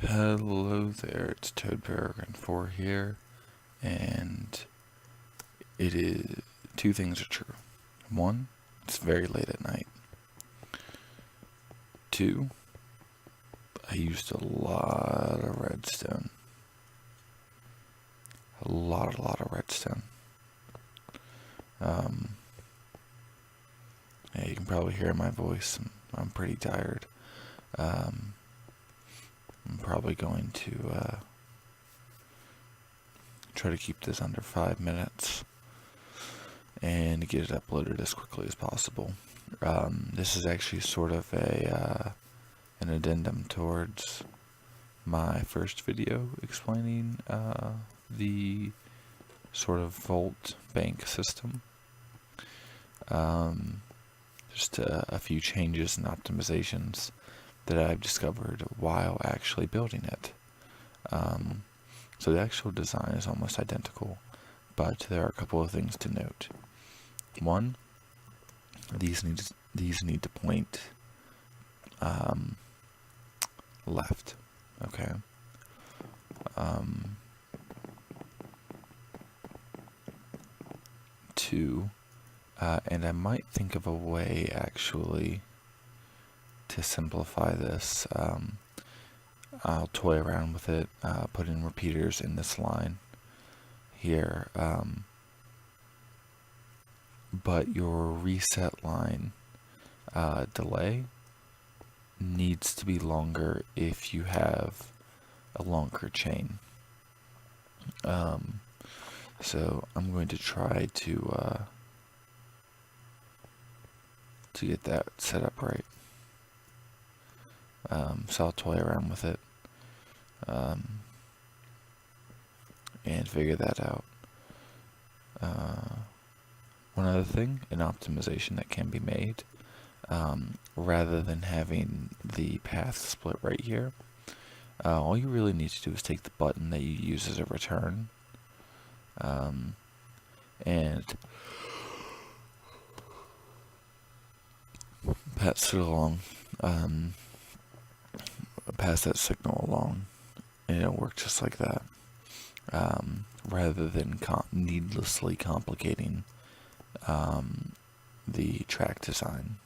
Hello there, it's Toad Peregrine 4 here, and it is two things are true. One, it's very late at night. Two, I used a lot of redstone. A lot of redstone. Yeah, you can probably hear my voice. I'm pretty tired. I'm probably going to try to keep this under 5 minutes and get it uploaded as quickly as possible. This is actually sort of an addendum towards my first video explaining the sort of vault bank system. Just a few changes and optimizations that I've discovered while actually building it. So the actual design is almost identical, but there are a couple of things to note. One, these need to point left. Okay. Two, and I might think of a way actually to simplify this. I'll toy around with it, put in repeaters in this line here, but your reset line delay needs to be longer if you have a longer chain. So I'm going to try to get that set up right. So I'll toy around with it and figure that out. One other thing, an optimization that can be made, rather than having the path split right here, all you really need to do is take the button that you use as a return and pass it along, pass that signal along, and it'll work just like that, rather than needlessly complicating the track design.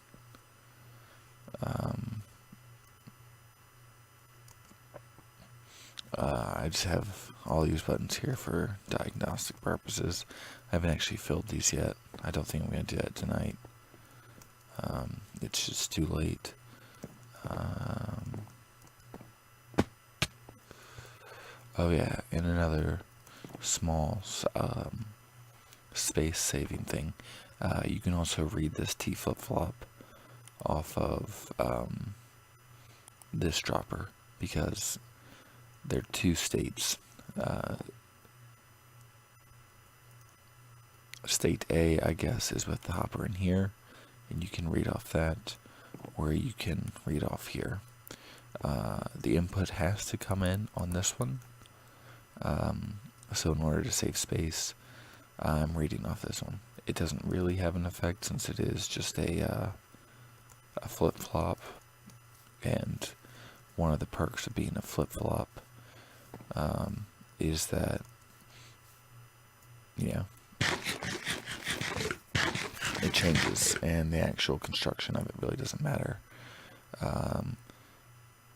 I just have all these buttons here for diagnostic purposes. I haven't actually filled these yet. I don't think I'm going to do that tonight. It's just too late. Oh yeah, and another small space-saving thing. You can also read this T flip-flop off of this dropper, because there are two states. State A, I guess, is with the hopper in here, and you can read off that, or you can read off here. The input has to come in on this one, so in order to save space, I'm reading off this one. It doesn't really have an effect since it is just a flip-flop, and one of the perks of being a flip-flop is that, it changes, and the actual construction of it really doesn't matter.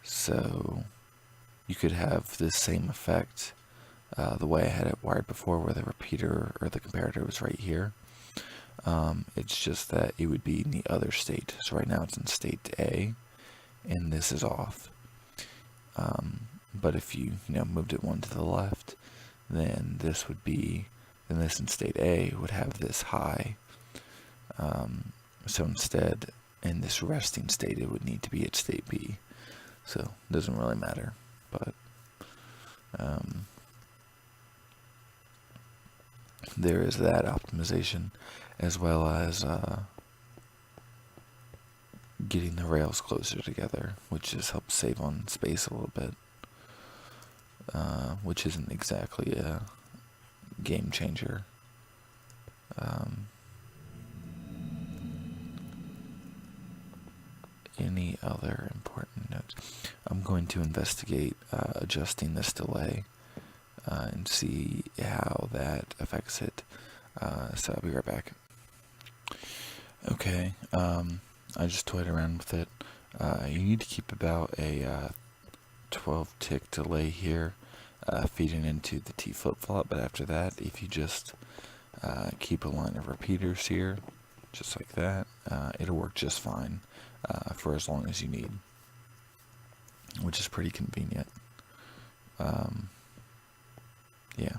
So you could have this same effect the way I had it wired before, where the repeater or the comparator was right here. It's just that it would be in the other state. So right now it's in state A, and this is off. But if you moved it one to the left, then this would be, then this in state A would have this high. So instead, in this resting state, it would need to be at state B. So it doesn't really matter, but there is that optimization, as well as getting the rails closer together, which just helps save on space a little bit, which isn't exactly a game changer. Any other important notes I'm going to investigate adjusting this delay and see how that affects it. So I'll be right back. Okay, I just toyed around with it. You need to keep about a 12 tick delay here, feeding into the T flip-flop, but after that, if you just keep a line of repeaters here, just like that, it'll work just fine for as long as you need, which is pretty convenient. Yeah.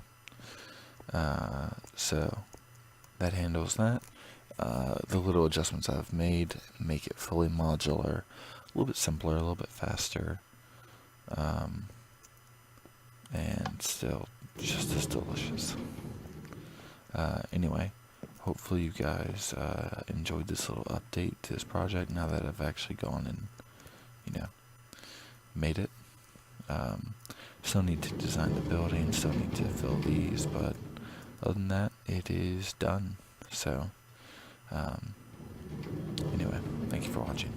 So that handles that. The little adjustments I've made make it fully modular, a little bit simpler, a little bit faster, and still just as delicious. Anyway, hopefully you guys enjoyed this little update to this project now that I've actually gone and, made it. Still need to design the building, still need to fill these, but other than that, it is done. So, anyway, thank you for watching.